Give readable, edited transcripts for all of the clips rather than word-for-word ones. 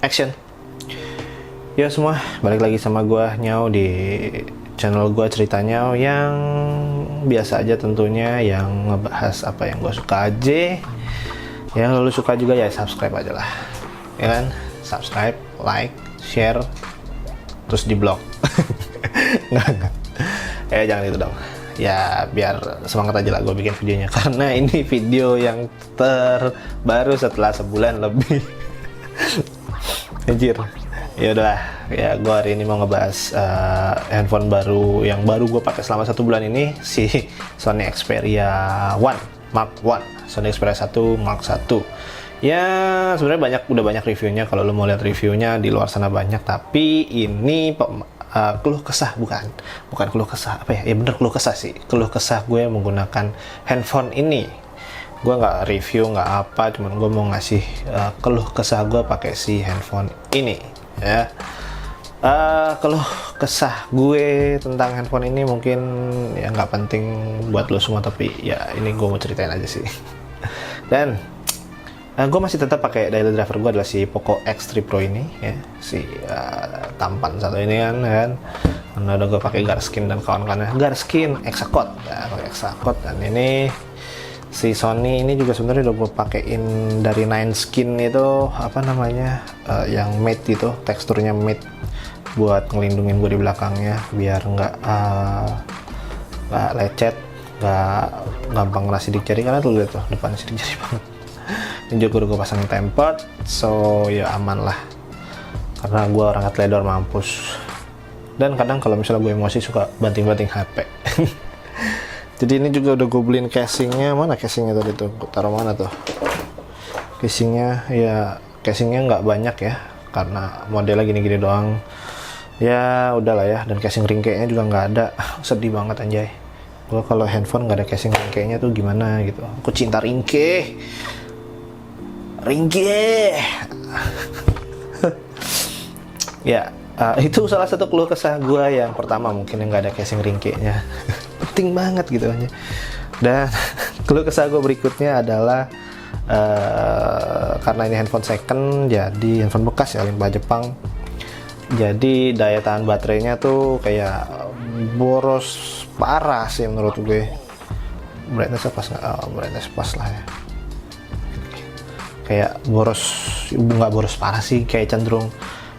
Action. Ya semua, balik lagi sama gua Nyau di channel gua ceritanya yang biasa aja tentunya, yang ngebahas apa yang gua suka aja. Yang lu suka juga ya subscribe aja lah, ya kan? Subscribe, like, share, terus di blog. Nggak. Jangan itu dong. Ya biar semangat aja lah gue bikin videonya, karena ini video yang terbaru setelah sebulan lebih. Anjir. Ya udahlah, ya gue hari ini mau ngebahas handphone baru yang baru gue pakai selama 1 bulan ini, si Sony Xperia 1 Mark 1, Sony Xperia 1 Mark 1. Ya sebenarnya udah banyak reviewnya, kalau lo mau lihat reviewnya di luar sana banyak, tapi ini keluh kesah, bukan keluh kesah, apa ya, bener keluh kesah sih, keluh kesah gue menggunakan handphone ini. Gue nggak review, nggak apa, cuman gue mau ngasih keluh kesah gue pakai si handphone ini ya. Keluh kesah gue tentang handphone ini mungkin ya nggak penting buat lo semua, tapi ya ini gue mau ceritain aja sih. Dan gue masih tetap pakai daily driver gue adalah si Poco X3 Pro ini ya, si tampan satu ini kan. Karena udah gue pakai Garskin dan kawan-kawannya, Garskin Exacode ya, pakai Exacode. Dan ini si Sony ini juga sebenarnya udah gue pakein dari 9skin itu, apa namanya, yang matte itu, teksturnya matte, buat ngelindungin gue di belakangnya biar nggak lecet, nggak gampang kena sidik jari, karena tuh lihat tuh depannya sidik jari banget. Ini juga udah gue pasang tempered, so ya aman lah, karena gue orangnya teledor mampus. Dan kadang kalau misalnya gue emosi suka banting-banting HP. Jadi ini juga udah gue beliin casingnya. Mana casingnya tadi tuh? Gue taruh mana tuh? Casingnya ya, casingnya nggak banyak ya, karena modelnya gini-gini doang. Ya udahlah ya. Dan casing ringkehnya juga nggak ada. Sedih banget anjay. Gue kalau handphone nggak ada casing ringkehnya tuh gimana gitu. Aku cinta ringkeh. Ya, itu salah satu keluh kesah gue yang pertama, mungkin yang nggak ada casing ringkehnya. Penting banget gitu aja. Dan keluh kesah gue berikutnya adalah karena ini handphone second, jadi handphone bekas ya, limbah Jepang, jadi daya tahan baterainya tuh kayak boros parah sih menurut gue. Brightness pas nggak? Brightness pas lah ya. Kayak boros, nggak boros parah sih, kayak cenderung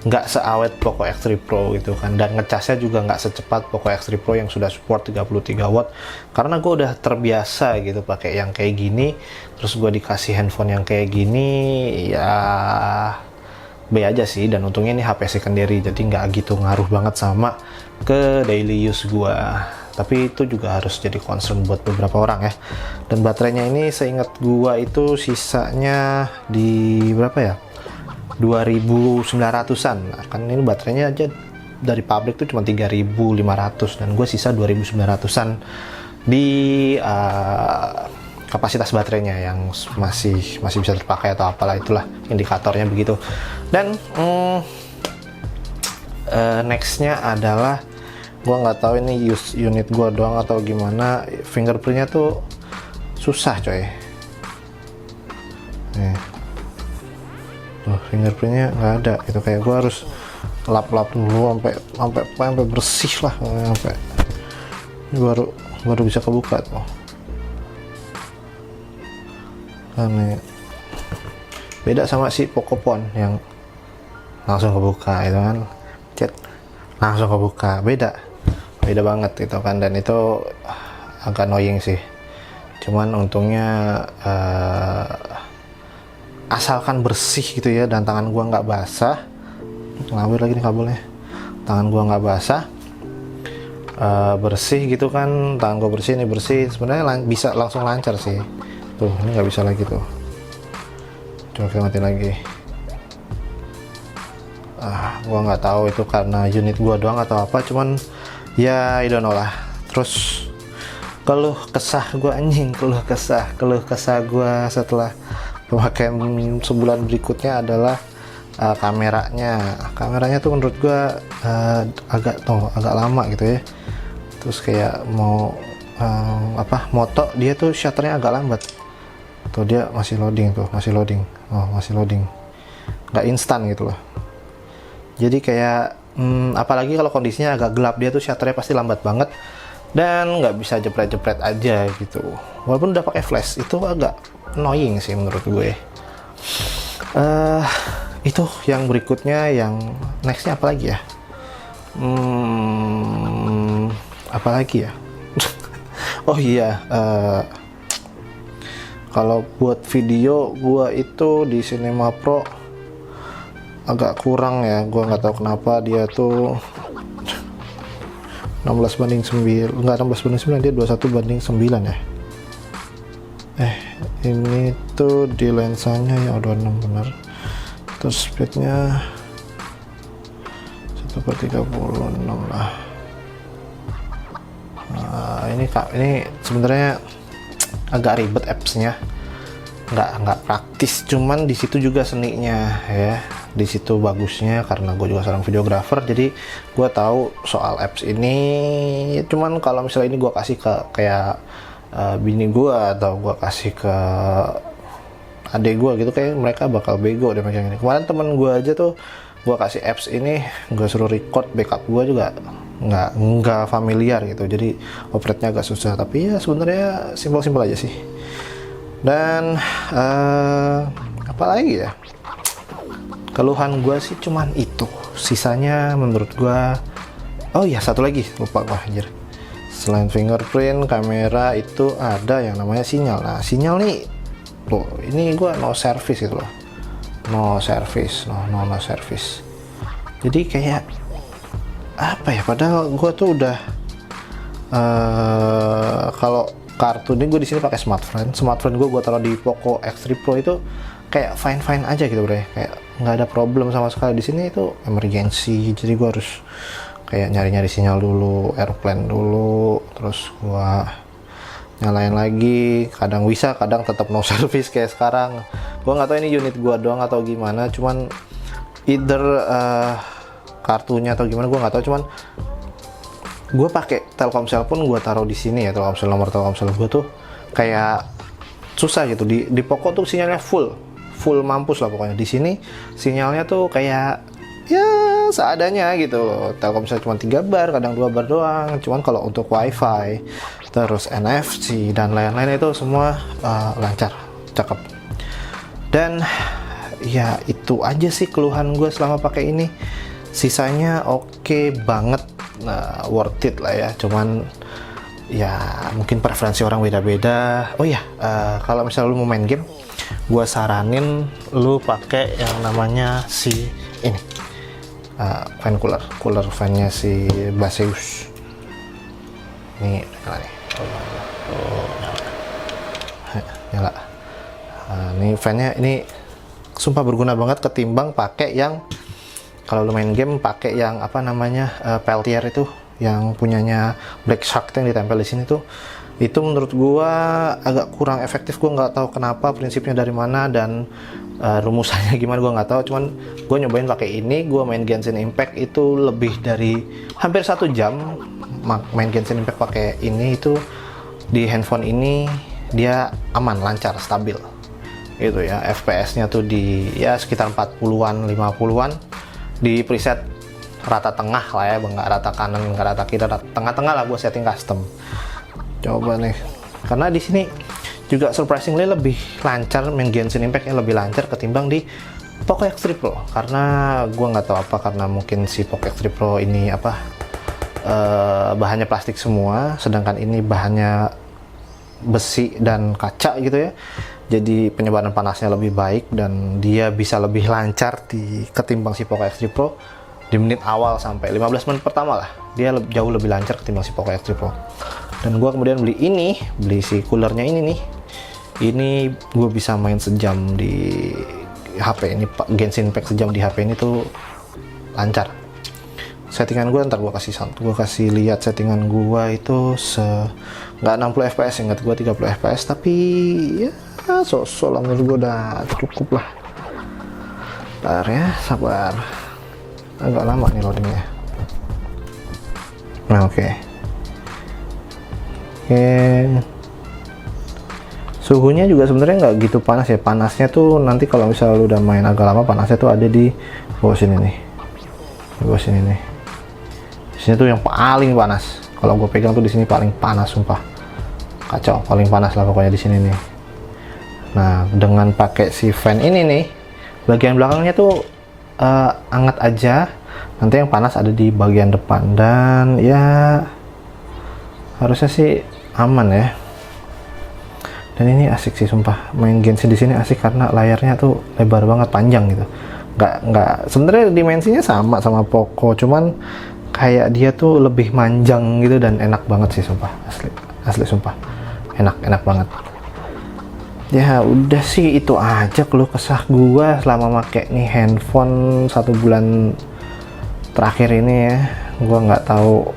nggak seawet Poco X3 Pro gitu kan. Dan ngecasnya juga nggak secepat Poco X3 Pro yang sudah support 33 watt, karena gue udah terbiasa gitu pakai yang kayak gini, terus gue dikasih handphone yang kayak gini, ya B aja sih. Dan untungnya ini HP secondary, jadi nggak gitu ngaruh banget sama ke daily use gue. Tapi itu juga harus jadi concern buat beberapa orang ya. Dan baterainya ini seingat gua itu sisanya di berapa ya, 2900-an. Nah, kan ini baterainya aja dari pabrik tuh cuma 3500, dan gue sisa 2900-an di kapasitas baterainya yang masih bisa terpakai atau apalah, itulah indikatornya begitu. Dan nextnya adalah, gua nggak tahu ini unit gua doang atau gimana, fingerprintnya tuh susah coy. Nih tuh, fingerprintnya nggak ada gitu, kayak gua harus lap dulu sampai bersih lah, sampai baru bisa kebuka tuh. Aneh, beda sama si Pocophone yang langsung kebuka itu kan, chat langsung kebuka, beda banget itu kan. Dan itu agak annoying sih, cuman untungnya asalkan bersih gitu ya, dan tangan gua nggak basah. Ngawir lagi nih kabelnya, tangan gua nggak basah, bersih gitu kan, tangan gua bersih, ini bersih, sebenarnya bisa langsung lancar sih. Tuh ini nggak bisa lagi tuh, coba kita mati lagi. Gua nggak tahu itu karena unit gua doang atau apa, cuman ya I don't know lah. Terus keluh kesah gua, anjing, keluh kesah gua setelah pemakaian sebulan berikutnya adalah kameranya tuh menurut gua agak lama gitu ya. Terus kayak mau moto, dia tuh shutternya agak lambat tuh, dia masih loading, nggak instan gitu loh. Jadi kayak apalagi kalau kondisinya agak gelap, dia tuh shutternya pasti lambat banget dan nggak bisa jepret-jepret aja gitu. Walaupun udah pakai flash itu agak annoying sih menurut gue. Itu yang berikutnya, yang nextnya apa lagi ya? Apa lagi ya? Oh iya, kalau buat video gua itu di Cinema Pro agak kurang ya, gua nggak tahu kenapa. Dia tuh 16:9, enggak 16:9, dia 21:9 ya. Ini tuh di lensanya ya 26 bener. Terus speednya 1/36 lah. Nah, ini sebenarnya agak ribet appsnya, nggak praktis, cuman di situ juga seninya ya, di situ bagusnya karena gue juga seorang videografer, jadi gue tahu soal apps ini. Cuman kalau misalnya ini gue kasih ke kayak bini gue atau gue kasih ke adik gue gitu, kayak mereka bakal bego deh macam ini. Kemarin temen gue aja tuh gue kasih apps ini, gue suruh record backup gue juga nggak familiar gitu, jadi operate-nya agak susah. Tapi ya sebenarnya simpel-simpel aja sih. Dan apa lagi ya, keluhan gue sih cuman itu, sisanya menurut gue. Oh iya, satu lagi lupa gue anjir, selain fingerprint, kamera itu ada yang namanya sinyal. Nah sinyal nih tuh, ini gue no service gitu loh, no service. Jadi kayak apa ya, padahal gue tuh udah kalau kartu ini gue di sini pakai smartphone gue taruh di Poco X3 Pro itu kayak fine aja gitu bro, kayak nggak ada problem sama sekali. Di sini itu emergency, jadi gue harus kayak nyari sinyal dulu, airplane dulu, terus gue nyalain lagi, kadang bisa, kadang tetap no service kayak sekarang. Gue nggak tahu ini unit gue doang atau gimana, cuman either kartunya atau gimana gue nggak tahu. Cuman gue pakai Telkomsel pun gue taruh di sini ya, nomor Telkomsel gue tuh kayak susah gitu. Di Poco tuh sinyalnya full mampus lah pokoknya. Di sini sinyalnya tuh kayak ya seadanya gitu. Telkomsel cuma 3 bar, kadang 2 bar doang. Cuman kalau untuk WiFi terus NFC dan lain-lain itu semua lancar, cakep. Dan ya itu aja sih keluhan gue selama pakai ini. Sisanya oke banget, worth it lah ya. Cuman ya mungkin preferensi orang beda-beda. Oh ya, kalau misalnya lu mau main game, gue saranin lu pakai yang namanya si ini, fan cooler fannya si Baseus. Ini nyala nih, nyala. Ini fannya ini sumpah berguna banget ketimbang pakai yang, kalau lu main game pakai yang apa namanya Peltier itu, yang punyanya Black Shark yang ditempel di sini tuh, itu menurut gua agak kurang efektif. Gua nggak tahu kenapa, prinsipnya dari mana dan rumusannya gimana gua nggak tahu. Cuman gua nyobain pakai ini, gua main Genshin Impact itu lebih dari hampir 1 jam main Genshin Impact pakai ini. Itu di handphone ini dia aman, lancar, stabil gitu ya. FPS-nya tuh di ya sekitar 40-an 50-an, di preset rata tengah lah ya, nggak rata kanan, nggak rata kiri, tengah-tengah lah. Gue setting custom. Coba nih, karena di sini juga surprisingly lebih lancar, main Genshin Impact yang lebih lancar ketimbang di Poco X3 Pro. Karena gue nggak tahu apa, karena mungkin si Poco X3 Pro ini apa bahannya plastik semua, sedangkan ini bahannya besi dan kaca gitu ya. Jadi penyebaran panasnya lebih baik dan dia bisa lebih lancar ketimbang si Poco X3 Pro. Di menit awal sampai 15 menit pertama lah, dia jauh lebih lancar ketimbang si Poco X3 Pro. Dan gue kemudian beli si coolernya ini nih. Ini gue bisa main sejam di HP ini, Genshin Impact sejam di HP ini tuh lancar. Settingan gue ntar gue kasih lihat settingan gue itu nggak 60 fps, ingat gue 30 fps, tapi ya so-so lah menurut gue udah cukup lah. Bentar ya, sabar, agak lama nih loadingnya. Nah oke. Suhunya juga sebenarnya nggak gitu panas ya. Panasnya tuh nanti kalau misalnya lu udah main agak lama, panasnya tuh ada di bawah sini nih. Gue sini nih. Di sini tuh yang paling panas. Kalau gue pegang tuh di sini paling panas, sumpah. Kacau, paling panas lah pokoknya di sini nih. Nah, dengan pakai si fan ini nih, bagian belakangnya tuh hangat aja. Nanti yang panas ada di bagian depan, dan ya harusnya sih aman ya. Dan ini asik sih sumpah, main Genshin di sini asik karena layarnya tuh lebar banget, panjang gitu. Nggak sebenarnya dimensinya sama Poco, cuman kayak dia tuh lebih manjang gitu dan enak banget sih sumpah, asli sumpah, enak banget. Ya udah sih itu aja keluh kesah gua selama make nih handphone 1 bulan terakhir ini ya. Gua nggak tahu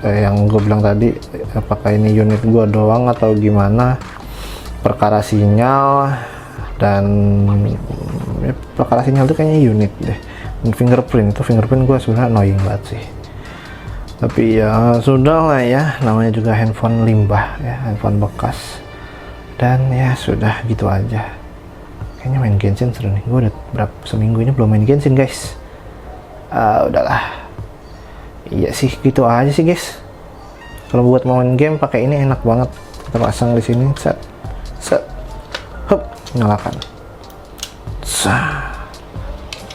yang gue bilang tadi apakah ini unit gua doang atau gimana, perkara sinyal. Dan ya, perkara sinyal itu kayaknya unit deh. Dan fingerprint gue sebenarnya annoying banget sih, tapi ya sudah lah ya, namanya juga handphone limbah ya, handphone bekas. Dan ya sudah gitu aja. Kayaknya main Genshin seru nih. Gue udah seminggu ini belum main Genshin guys. Udahlah. Iya sih gitu aja sih guys. Kalau buat main game pakai ini enak banget. Kita pasang di sini, set, hup, nyalakan.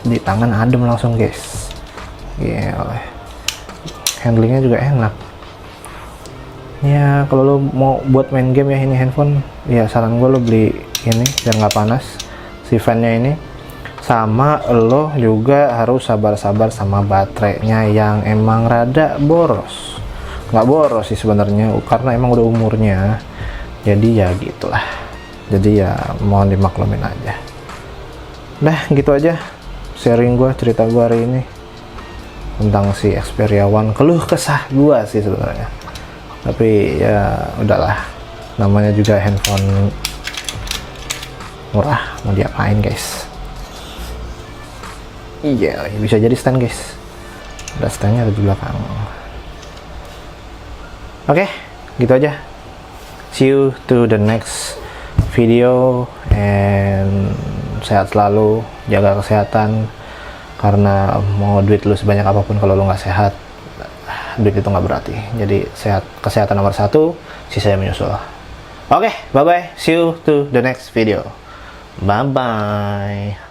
Di tangan adem langsung guys. Gila. Handlingnya juga enak. Ya kalau lo mau buat main game ya ini handphone, ya saran gue lo beli ini biar nggak panas si fan-nya ini. Sama lo juga harus sabar-sabar sama baterainya yang emang rada boros. Nggak boros sih sebenarnya karena emang udah umurnya. Jadi ya gitulah. Jadi ya mohon dimaklumin aja. Nah gitu aja sharing gue, cerita gue hari ini tentang si Xperia One, keluh kesah gue sih sebenarnya. Tapi ya udahlah, namanya juga handphone murah, mau diapain guys. Iya, bisa jadi stand guys. Ada standnya ada di belakang. Oke, gitu aja. See you to the next video, and sehat selalu, jaga kesehatan. Karena mau duit lu sebanyak apapun kalau lu nggak sehat, duit itu nggak berarti. Jadi kesehatan nomor 1, sisanya menyusul. Oke, bye bye, see you to the next video, bye bye.